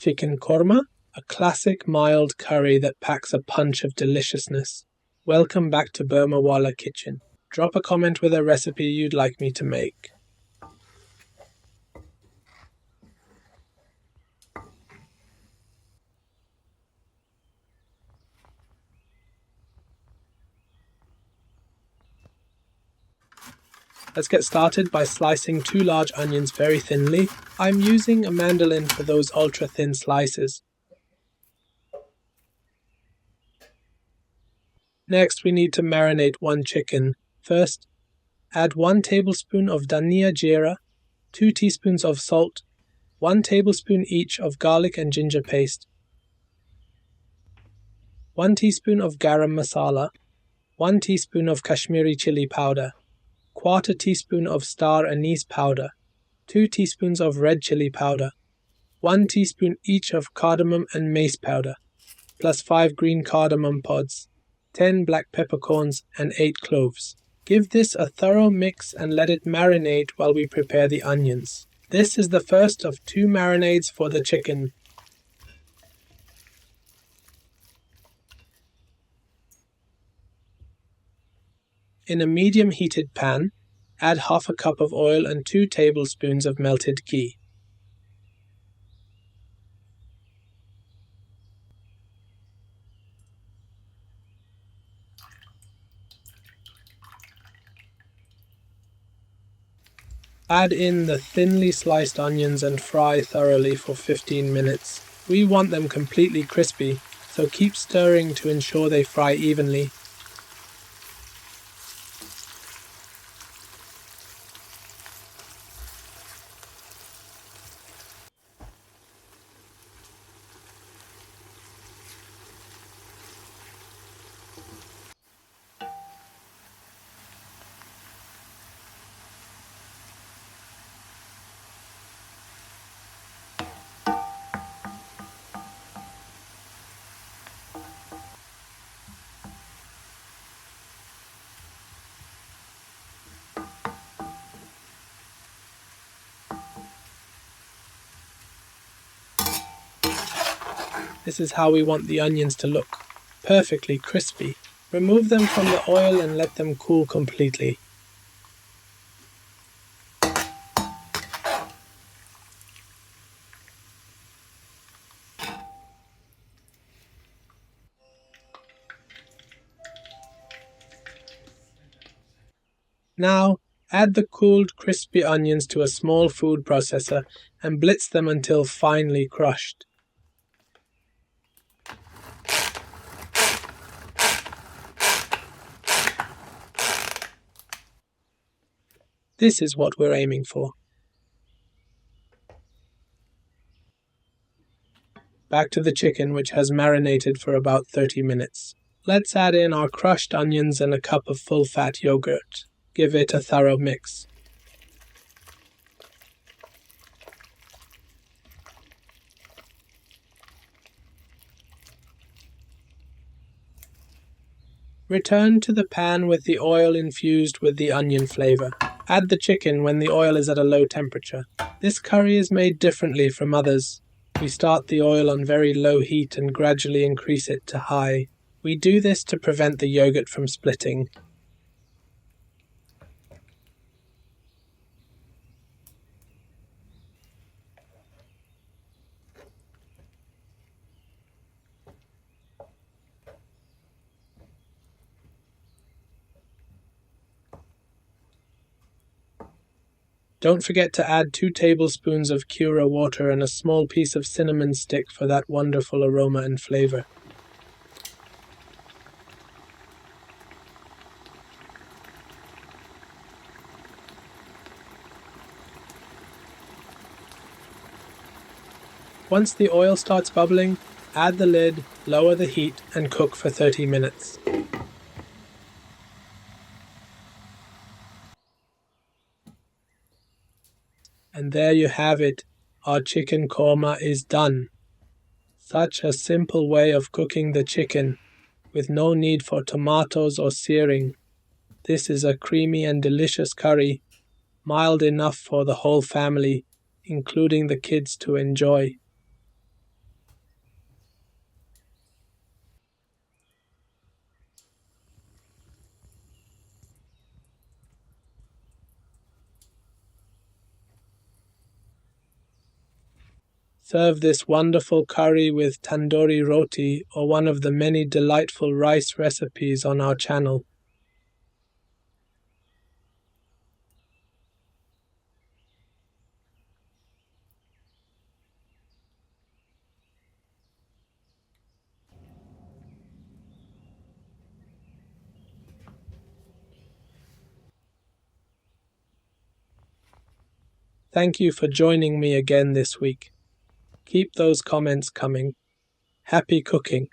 Chicken korma, a classic mild curry that packs a punch of deliciousness. Welcome back to Burma Wala Kitchen. Drop a comment with a recipe you'd like me to make. Let's get started by slicing 2 large onions very thinly. I'm using a mandolin for those ultra-thin slices. Next, we need to marinate 1 chicken. First, add 1 tablespoon of dhania jeera, 2 teaspoons of salt, 1 tablespoon each of garlic and ginger paste, 1 teaspoon of garam masala, 1 teaspoon of Kashmiri chili powder, 1/4 teaspoon of star anise powder, 2 teaspoons of red chili powder, 1 teaspoon each of cardamom and mace powder, plus 5 green cardamom pods, 10 black peppercorns and 8 cloves. Give this a thorough mix and let it marinate while we prepare the onions. This is the first of 2 marinades for the chicken. In a medium heated pan, add 1/2 cup of oil and 2 tablespoons of melted ghee. Add in the thinly sliced onions and fry thoroughly for 15 minutes. We want them completely crispy, so keep stirring to ensure they fry evenly. This is how we want the onions to look, perfectly crispy. Remove them from the oil and let them cool completely. Now, add the cooled crispy onions to a small food processor and blitz them until finely crushed. This is what we're aiming for. Back to the chicken, which has marinated for about 30 minutes. Let's add in our crushed onions and a cup of full-fat yogurt. Give it a thorough mix. Return to the pan with the oil infused with the onion flavor. Add the chicken when the oil is at a low temperature. This curry is made differently from others. We start the oil on very low heat and gradually increase it to high. We do this to prevent the yogurt from splitting. Don't forget to add 2 tablespoons of Kura water and a small piece of cinnamon stick for that wonderful aroma and flavor. Once the oil starts bubbling, add the lid, lower the heat, and cook for 30 minutes. And there you have it, our chicken korma is done. Such a simple way of cooking the chicken, with no need for tomatoes or searing. This is a creamy and delicious curry, mild enough for the whole family, including the kids, to enjoy. Serve this wonderful curry with tandoori roti or one of the many delightful rice recipes on our channel. Thank you for joining me again this week. Keep those comments coming. Happy cooking!